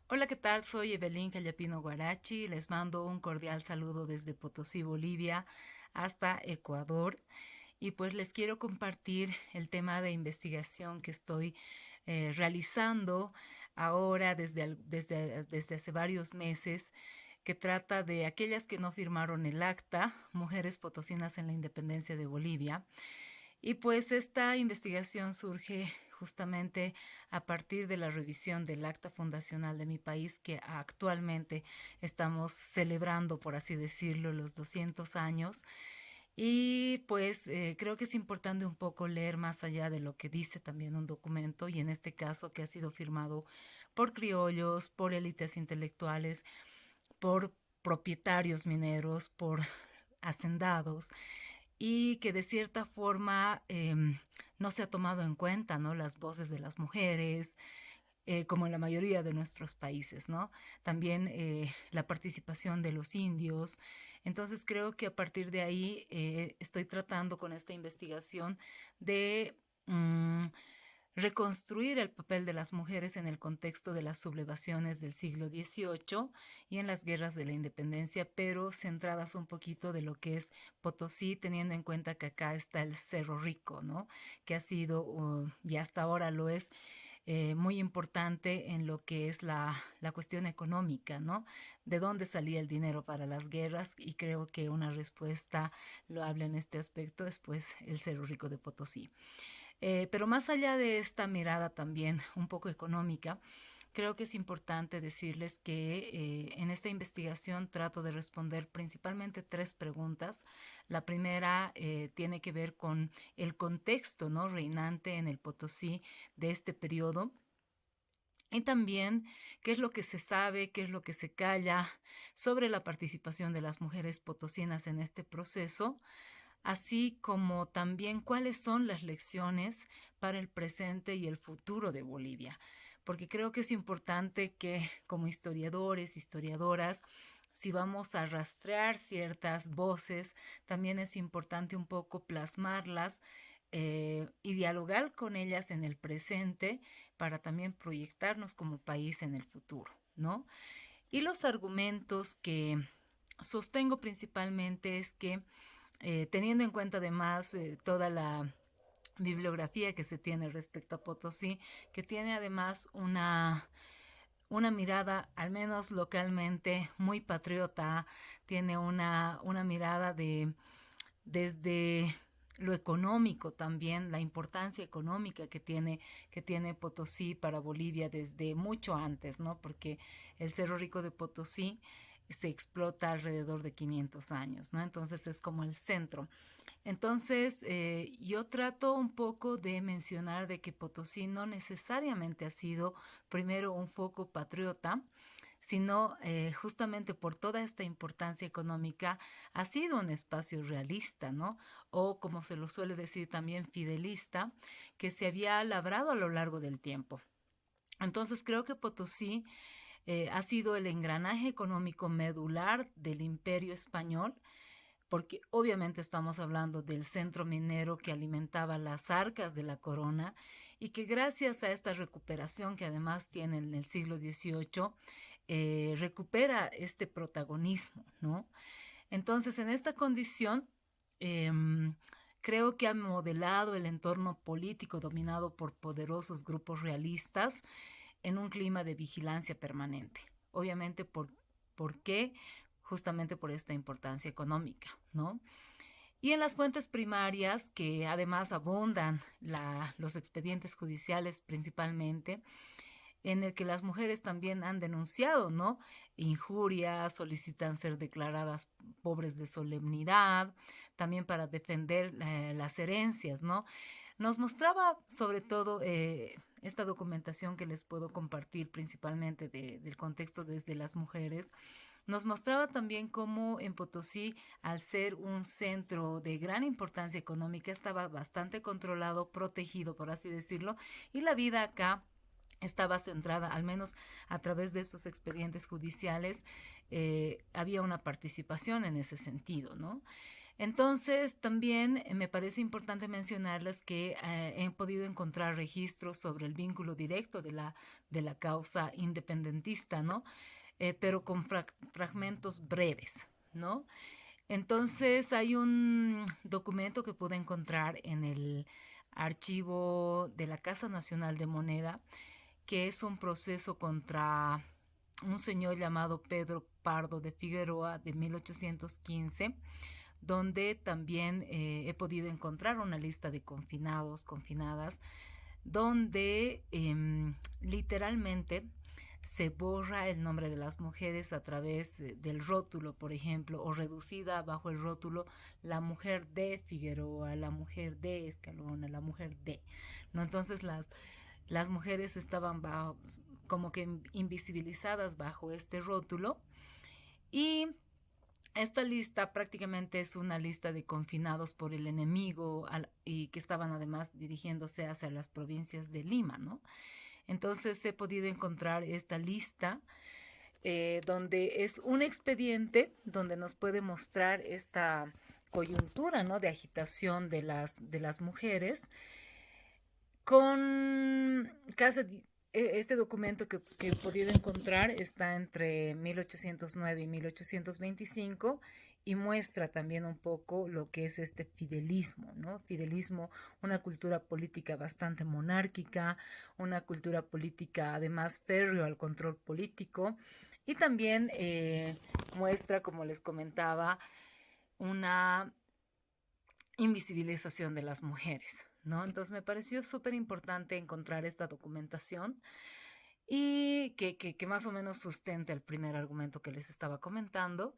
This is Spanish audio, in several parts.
Hola, ¿qué tal? Soy Evelyn Callapino Guarachi. Les mando un cordial saludo desde Potosí, Bolivia, hasta Ecuador. Y pues les quiero compartir el tema de investigación que estoy realizando ahora desde hace varios meses, que trata de aquellas que no firmaron el acta, mujeres potosinas en la independencia de Bolivia. Y pues esta investigación surge justamente a partir de la revisión del acta fundacional de mi país, que actualmente estamos celebrando, por así decirlo, los 200 años. Y pues creo que es importante un poco leer más allá de lo que dice también un documento, y en este caso que ha sido firmado por criollos, por élites intelectuales, por propietarios mineros, por hacendados, y que de cierta forma no se ha tomado en cuenta, ¿no? Las voces de las mujeres, como en la mayoría de nuestros países, ¿no? También la participación de los indios. Entonces creo que a partir de ahí estoy tratando con esta investigación de reconstruir el papel de las mujeres en el contexto de las sublevaciones del siglo XVIII y en las guerras de la independencia, pero centradas un poquito de lo que es Potosí, teniendo en cuenta que acá está el Cerro Rico, ¿no? Que ha sido, y hasta ahora lo es, muy importante en lo que es la cuestión económica, ¿no? De dónde salía el dinero para las guerras, y creo que una respuesta loable en este aspecto es pues el Cerro Rico de Potosí. Pero más allá de esta mirada también un poco económica, creo que es importante decirles que en esta investigación trato de responder principalmente tres preguntas. La primera tiene que ver con el contexto, ¿no? Reinante en el Potosí de este periodo. Y también qué es lo que se sabe, qué es lo que se calla sobre la participación de las mujeres potosinas en este proceso, así como también cuáles son las lecciones para el presente y el futuro de Bolivia. Porque creo que es importante que como historiadores, historiadoras, si vamos a rastrear ciertas voces, también es importante un poco plasmarlas y dialogar con ellas en el presente para también proyectarnos como país en el futuro, ¿no? Y los argumentos que sostengo principalmente es que teniendo en cuenta además toda la bibliografía que se tiene respecto a Potosí, que tiene además una mirada, al menos localmente, muy patriota, tiene una mirada de desde lo económico también, la importancia económica que tiene Potosí para Bolivia desde mucho antes, ¿no? Porque el Cerro Rico de Potosí se explota alrededor de 500 años, ¿no? Entonces es como el centro. Entonces, yo trato un poco de mencionar de que Potosí no necesariamente ha sido primero un foco patriota, sino justamente por toda esta importancia económica ha sido un espacio realista, ¿no? O como se lo suele decir también fidelista, que se había labrado a lo largo del tiempo. Entonces creo que Potosí ha sido el engranaje económico medular del imperio español, porque obviamente estamos hablando del centro minero que alimentaba las arcas de la corona, y que gracias a esta recuperación que además tiene en el siglo XVIII, recupera este protagonismo, ¿no? Entonces, en esta condición, eh, creo que ha modelado el entorno político dominado por poderosos grupos realistas en un clima de vigilancia permanente. Obviamente, ¿por qué? Justamente por esta importancia económica, ¿no? Y en las fuentes primarias, que además abundan los expedientes judiciales principalmente, en el que las mujeres también han denunciado, ¿no? Injurias, solicitan ser declaradas pobres de solemnidad, también para defender las herencias, ¿no? Nos mostraba sobre todo esta documentación que les puedo compartir principalmente del contexto desde las mujeres. Nos mostraba también cómo en Potosí, al ser un centro de gran importancia económica, estaba bastante controlado, protegido, por así decirlo, y la vida acá estaba centrada, al menos a través de esos expedientes judiciales, había una participación en ese sentido, ¿no? Entonces, también me parece importante mencionarles que he podido encontrar registros sobre el vínculo directo de la causa independentista, ¿no? Pero con fragmentos breves, ¿no? Entonces, hay un documento que pude encontrar en el archivo de la Casa Nacional de Moneda, que es un proceso contra un señor llamado Pedro Pardo de Figueroa de 1815, donde también he podido encontrar una lista de confinados, confinadas, donde literalmente se borra el nombre de las mujeres a través del rótulo, por ejemplo, o reducida bajo el rótulo la mujer de Figueroa, la mujer de Escalona, la mujer de, ¿no? Entonces las mujeres estaban bajo, como que invisibilizadas bajo este rótulo, y esta lista prácticamente es una lista de confinados por el enemigo y que estaban además dirigiéndose hacia las provincias de Lima, ¿no? Entonces he podido encontrar esta lista donde es un expediente donde nos puede mostrar esta coyuntura, ¿no? De agitación de las mujeres con casi este documento que he podido encontrar está entre 1809 y 1825 y muestra también un poco lo que es este fidelismo, ¿no? Fidelismo, una cultura política bastante monárquica, una cultura política además férreo al control político, y también muestra, como les comentaba, una invisibilización de las mujeres, ¿no? Entonces me pareció súper importante encontrar esta documentación y que más o menos sustente el primer argumento que les estaba comentando.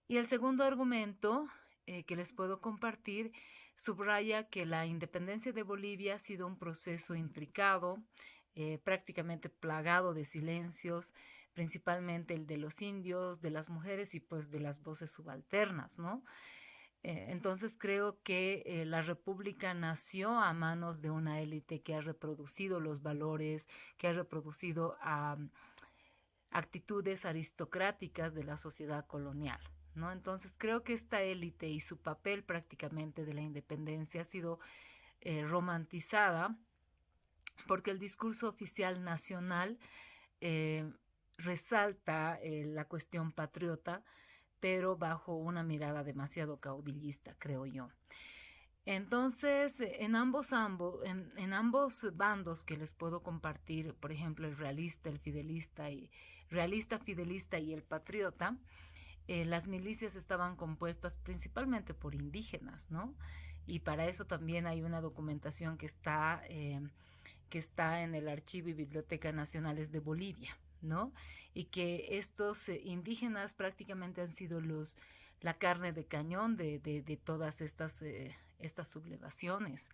Y el segundo argumento que les puedo compartir subraya que la independencia de Bolivia ha sido un proceso intricado, prácticamente plagado de silencios, principalmente el de los indios, de las mujeres y pues de las voces subalternas, ¿no? Entonces creo que la república nació a manos de una élite que ha reproducido los valores, que ha reproducido actitudes aristocráticas de la sociedad colonial, ¿no? Entonces creo que esta élite y su papel prácticamente de la independencia ha sido romantizada porque el discurso oficial nacional eh, resalta la cuestión patriota, pero bajo una mirada demasiado caudillista, creo yo. Entonces, en ambos bandos que les puedo compartir, por ejemplo, el realista, fidelista y el patriota, las milicias estaban compuestas principalmente por indígenas, ¿no? Y para eso también hay una documentación que está en el Archivo y Biblioteca Nacionales de Bolivia, ¿no? Y que estos indígenas prácticamente han sido la carne de cañón de todas estas sublevaciones.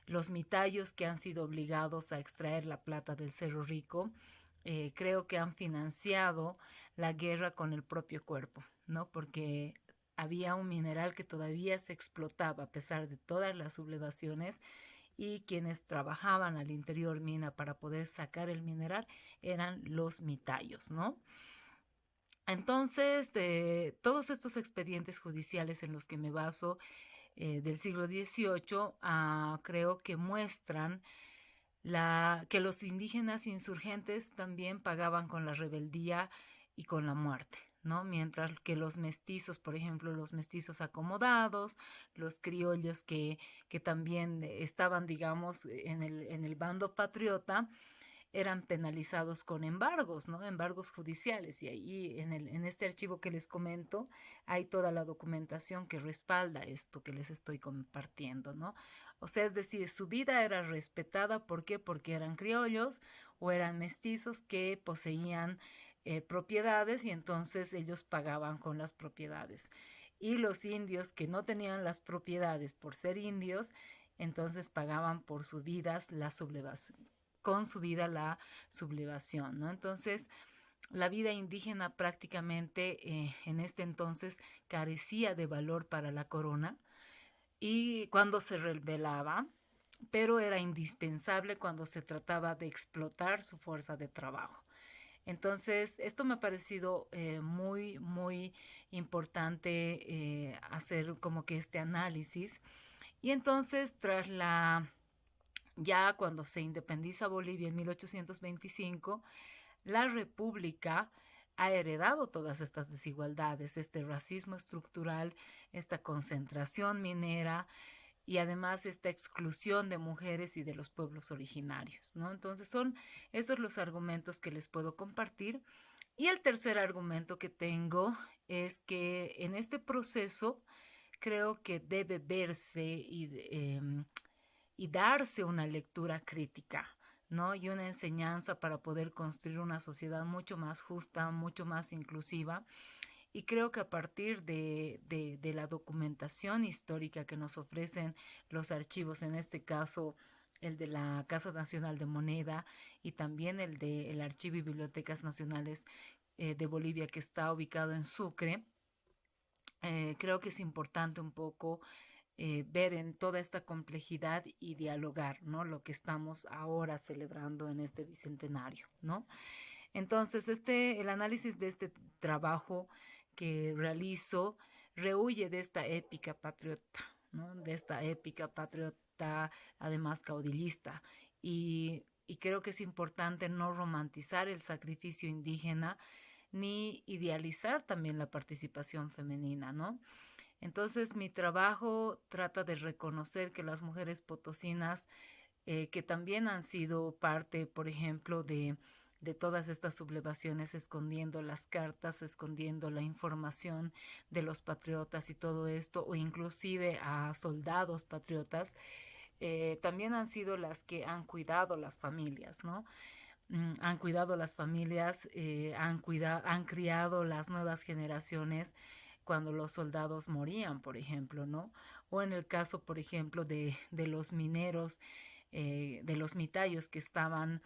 Los mitayos que han sido obligados a extraer la plata del Cerro Rico, creo que han financiado la guerra con el propio cuerpo, ¿no? Porque había un mineral que todavía se explotaba a pesar de todas las sublevaciones, y quienes trabajaban al interior mina para poder sacar el mineral eran los mitayos, ¿no? Entonces, todos estos expedientes judiciales en los que me baso del siglo XVIII, creo que muestran que los indígenas insurgentes también pagaban con la rebeldía y con la muerte, ¿no? Mientras que los mestizos, por ejemplo, los mestizos acomodados, los criollos que también estaban, digamos, en el bando patriota, eran penalizados con embargos, ¿no? Embargos judiciales. Y ahí en este archivo que les comento hay toda la documentación que respalda esto que les estoy compartiendo, ¿no? O sea, es decir, su vida era respetada. ¿Por qué? Porque eran criollos o eran mestizos que poseían propiedades, y entonces ellos pagaban con las propiedades. Y los indios que no tenían las propiedades por ser indios, entonces pagaban por sus vidas la sublevación, con su vida la sublevación, ¿no? Entonces, la vida indígena prácticamente en este entonces carecía de valor para la corona y cuando se rebelaba, pero era indispensable cuando se trataba de explotar su fuerza de trabajo. Entonces, esto me ha parecido muy, muy importante hacer como que este análisis. Y entonces, ya cuando se independiza Bolivia en 1825, la República ha heredado todas estas desigualdades, este racismo estructural, esta concentración minera y además esta exclusión de mujeres y de los pueblos originarios, ¿no? Entonces son esos los argumentos que les puedo compartir. Y el tercer argumento que tengo es que en este proceso creo que debe verse y darse una lectura crítica, ¿no? Y una enseñanza para poder construir una sociedad mucho más justa, mucho más inclusiva. Y creo que a partir de la documentación histórica que nos ofrecen los archivos, en este caso el de la Casa Nacional de Moneda y también el de el Archivo y Bibliotecas Nacionales de Bolivia, que está ubicado en Sucre, creo que es importante un poco ver en toda esta complejidad y dialogar, ¿no? Lo que estamos ahora celebrando en este bicentenario, ¿no? Entonces, el análisis de este trabajo que realizo rehuye de esta épica patriota, ¿no? De esta épica patriota, además caudillista. Y creo que es importante no romantizar el sacrificio indígena ni idealizar también la participación femenina, ¿no? Entonces, mi trabajo trata de reconocer que las mujeres potosinas, que también han sido parte, por ejemplo, de todas estas sublevaciones, escondiendo las cartas, escondiendo la información de los patriotas y todo esto, o inclusive a soldados patriotas, también han sido las que han cuidado las familias, ¿no? Han cuidado las familias, han criado las nuevas generaciones cuando los soldados morían, por ejemplo, ¿no? O en el caso, por ejemplo, de los mineros, de los mitayos que estaban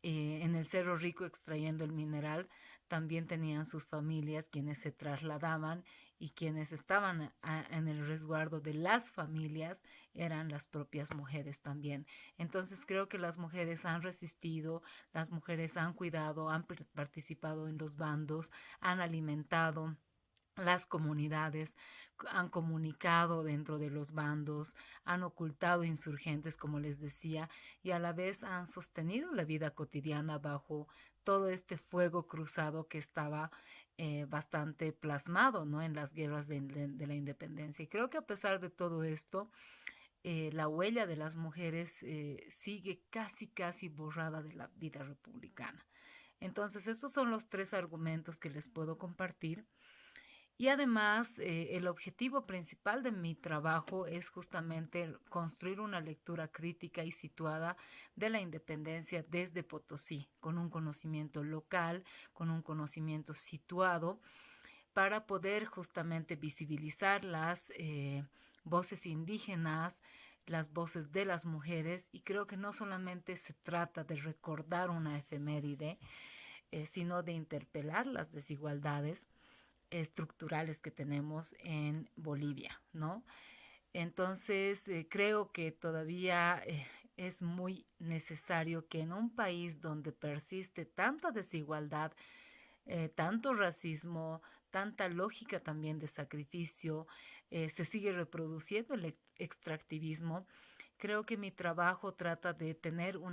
en el Cerro Rico extrayendo el mineral, también tenían sus familias quienes se trasladaban y quienes estaban en el resguardo de las familias eran las propias mujeres también. Entonces creo que las mujeres han resistido, las mujeres han cuidado, han participado en los bandos, han alimentado las comunidades, han comunicado dentro de los bandos, han ocultado insurgentes, como les decía, y a la vez han sostenido la vida cotidiana bajo todo este fuego cruzado que estaba bastante plasmado, ¿no? En las guerras de la independencia. Y creo que a pesar de todo esto, la huella de las mujeres sigue casi, casi borrada de la vida republicana. Entonces, estos son los tres argumentos que les puedo compartir. Y además, el objetivo principal de mi trabajo es justamente construir una lectura crítica y situada de la independencia desde Potosí, con un conocimiento local, con un conocimiento situado, para poder justamente visibilizar las voces indígenas, las voces de las mujeres, y creo que no solamente se trata de recordar una efeméride, sino de interpelar las desigualdades estructurales que tenemos en Bolivia, ¿no? Entonces, creo que todavía es muy necesario que en un país donde persiste tanta desigualdad, tanto racismo, tanta lógica también de sacrificio, se sigue reproduciendo el extractivismo. Creo que mi trabajo trata de tener o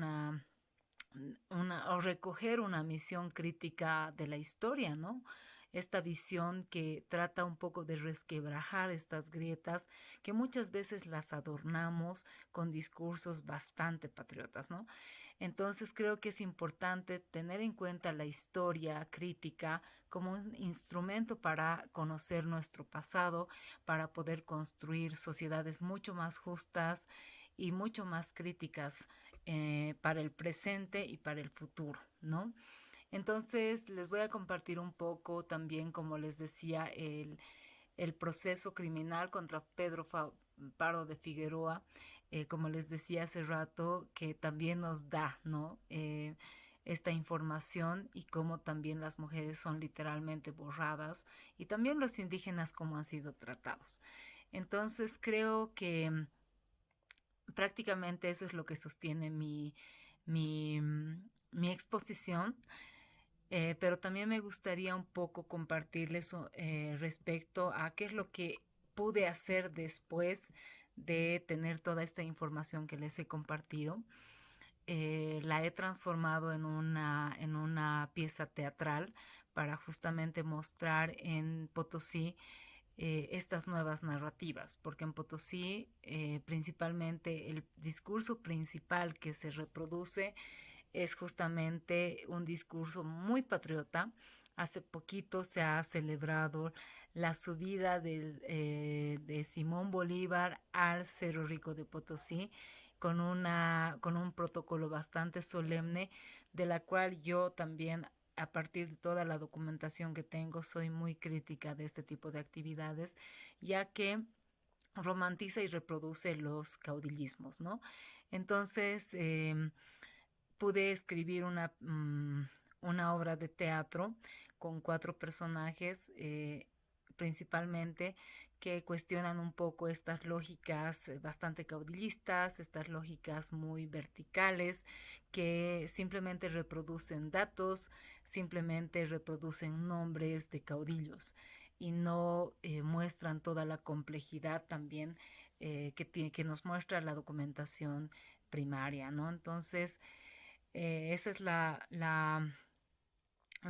recoger una misión crítica de la historia, ¿no? Esta visión que trata un poco de resquebrajar estas grietas que muchas veces las adornamos con discursos bastante patriotas, ¿no? Entonces creo que es importante tener en cuenta la historia crítica como un instrumento para conocer nuestro pasado, para poder construir sociedades mucho más justas y mucho más críticas para el presente y para el futuro, ¿no? Entonces les voy a compartir un poco también, como les decía, el proceso criminal contra Pedro Pardo de Figueroa, como les decía hace rato, que también nos da, ¿no? Esta información y cómo también las mujeres son literalmente borradas y también los indígenas cómo han sido tratados. Entonces creo que prácticamente eso es lo que sostiene mi, mi exposición. pero también me gustaría un poco compartirles respecto a qué es lo que pude hacer después de tener toda esta información que les he compartido. La he transformado en una pieza teatral para justamente mostrar en Potosí estas nuevas narrativas, porque en Potosí principalmente el discurso principal que se reproduce es justamente un discurso muy patriota. Hace poquito se ha celebrado la subida de Simón Bolívar al Cerro Rico de Potosí con un protocolo bastante solemne, de la cual yo también, a partir de toda la documentación que tengo, soy muy crítica de este tipo de actividades, ya que romantiza y reproduce los caudillismos, ¿no? Entonces, pude escribir una obra de teatro con 4 personajes, principalmente que cuestionan un poco estas lógicas bastante caudillistas, estas lógicas muy verticales, que simplemente reproducen datos, simplemente reproducen nombres de caudillos y no muestran toda la complejidad también que nos muestra la documentación primaria, ¿no? Entonces, esa es la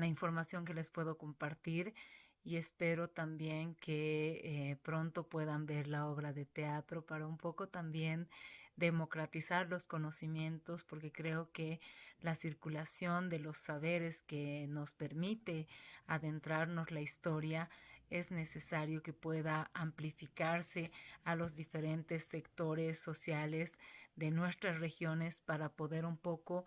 información que les puedo compartir y espero también que pronto puedan ver la obra de teatro para un poco también democratizar los conocimientos, porque creo que la circulación de los saberes que nos permite adentrarnos la historia es necesario que pueda amplificarse a los diferentes sectores sociales de nuestras regiones para poder un poco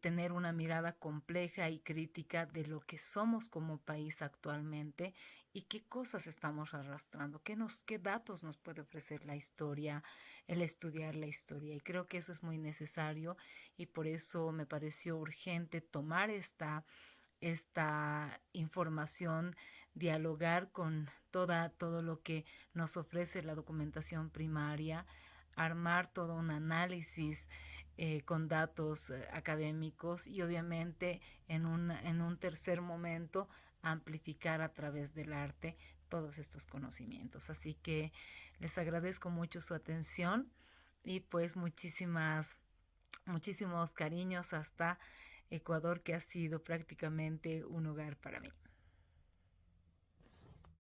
tener una mirada compleja y crítica de lo que somos como país actualmente y qué cosas estamos arrastrando, qué datos nos puede ofrecer la historia, el estudiar la historia. Y creo que eso es muy necesario y por eso me pareció urgente tomar esta información, dialogar con todo lo que nos ofrece la documentación primaria, armar todo un análisis con datos académicos y obviamente en un tercer momento amplificar a través del arte todos estos conocimientos. Así que les agradezco mucho su atención y pues muchísimos cariños hasta Ecuador, que ha sido prácticamente un hogar para mí.